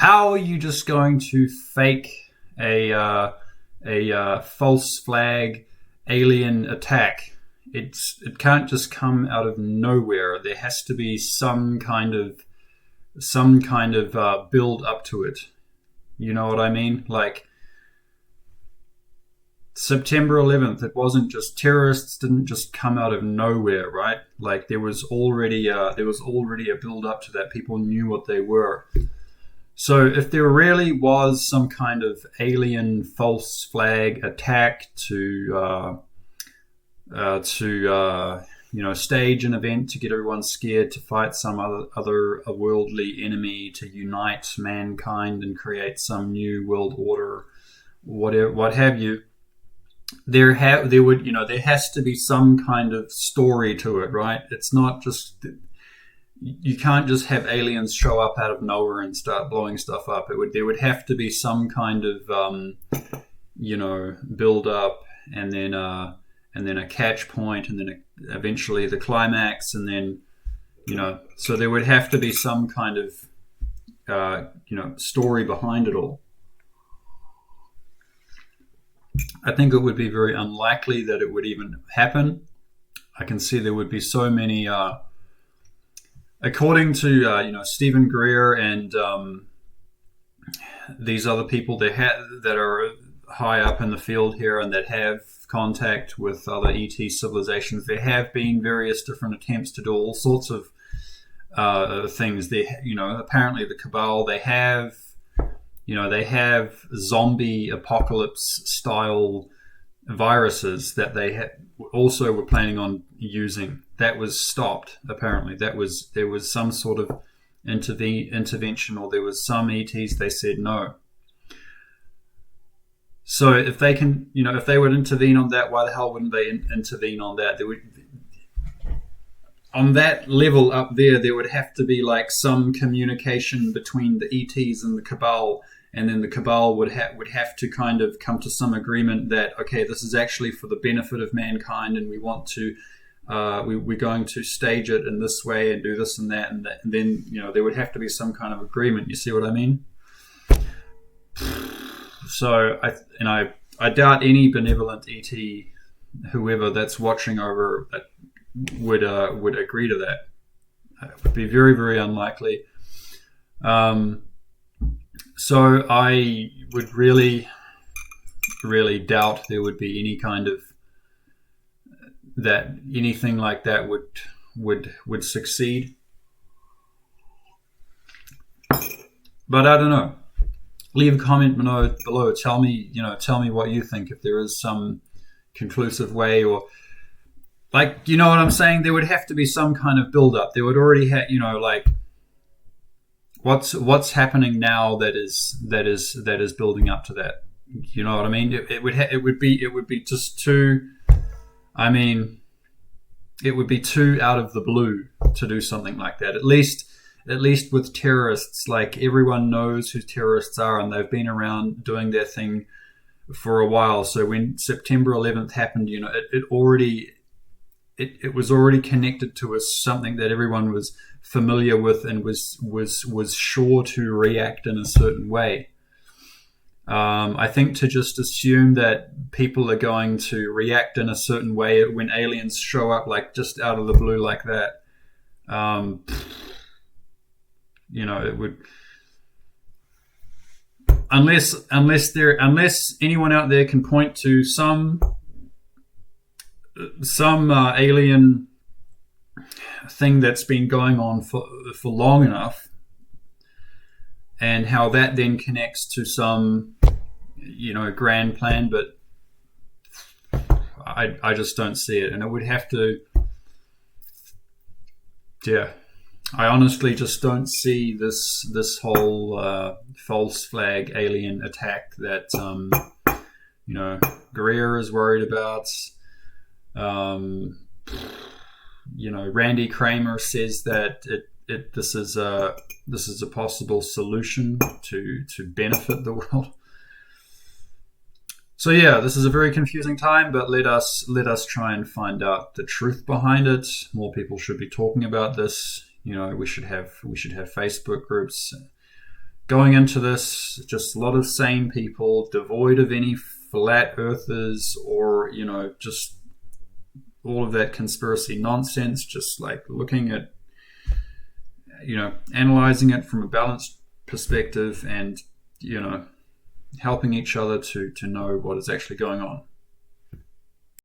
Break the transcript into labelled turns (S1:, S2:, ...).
S1: how are you just going to fake a false flag alien attack? It can't just come out of nowhere. There has to be some kind of build up to it. You know what I mean? Like September 11th, it wasn't just terrorists didn't just come out of nowhere, right? Like there was already a build up to that. People knew what they were. So if there really was some kind of alien false flag attack to stage an event to get everyone scared, to fight some other worldly enemy, to unite mankind and create some new world order, whatever, what have you, there has to be some kind of story to it, right? It's not just, you can't just have aliens show up out of nowhere and start blowing stuff up. There would have to be some kind of build up, and then a catch point, and then eventually the climax, and then so there would have to be some kind of story behind it all. I think it would be very unlikely that it would even happen. I can see there would be so many, according to Stephen Greer and these other people that are high up in the field here and that have contact with other ET civilizations. There have been various different attempts to do all sorts of things. Apparently the Cabal, they have zombie apocalypse style viruses that they also were planning on using. That was stopped. Apparently, there was some sort of intervention, or there was some ETs. They said no. So if they can, if they would intervene on that, why the hell wouldn't they intervene on that? On that level up there would have to be like some communication between the ETs and the Cabal, and then the Cabal would have to kind of come to some agreement that, okay, this is actually for the benefit of mankind, and we want to, we're going to stage it in this way and do this and that, and then there would have to be some kind of agreement. You see what I mean? So I doubt any benevolent ET, whoever that's watching over, would agree to that. It would be very, very unlikely. So I would really, really doubt there would be any kind of anything like that would succeed. But I don't know. Leave a comment below. Tell me what you think, if there is some conclusive way, or like, what I'm saying? There would have to be some kind of build up. There would already have, like what's happening now that is building up to that. You know what I mean? It would be just too. I mean, it would be too out of the blue to do something like that. At least with terrorists, like everyone knows who terrorists are, and they've been around doing their thing for a while. So when September 11th happened, it was already connected to something that everyone was familiar with and was sure to react in a certain way. I think to just assume that people are going to react in a certain way when aliens show up, like just out of the blue like that, it would, unless anyone out there can point to some alien thing that's been going on for long enough, and how that then connects to some grand plan, but I just don't see it. And it would have to, I honestly just don't see this whole false flag alien attack that Greer is worried about. Randy Kramer says that this is a possible solution to benefit the world. So this is a very confusing time, but let us try and find out the truth behind it. More people should be talking about this. We should have Facebook groups, going into this, just a lot of sane people, devoid of any flat earthers or, just all of that conspiracy nonsense, just like looking at, analyzing it from a balanced perspective and, helping each other to know what is actually going on.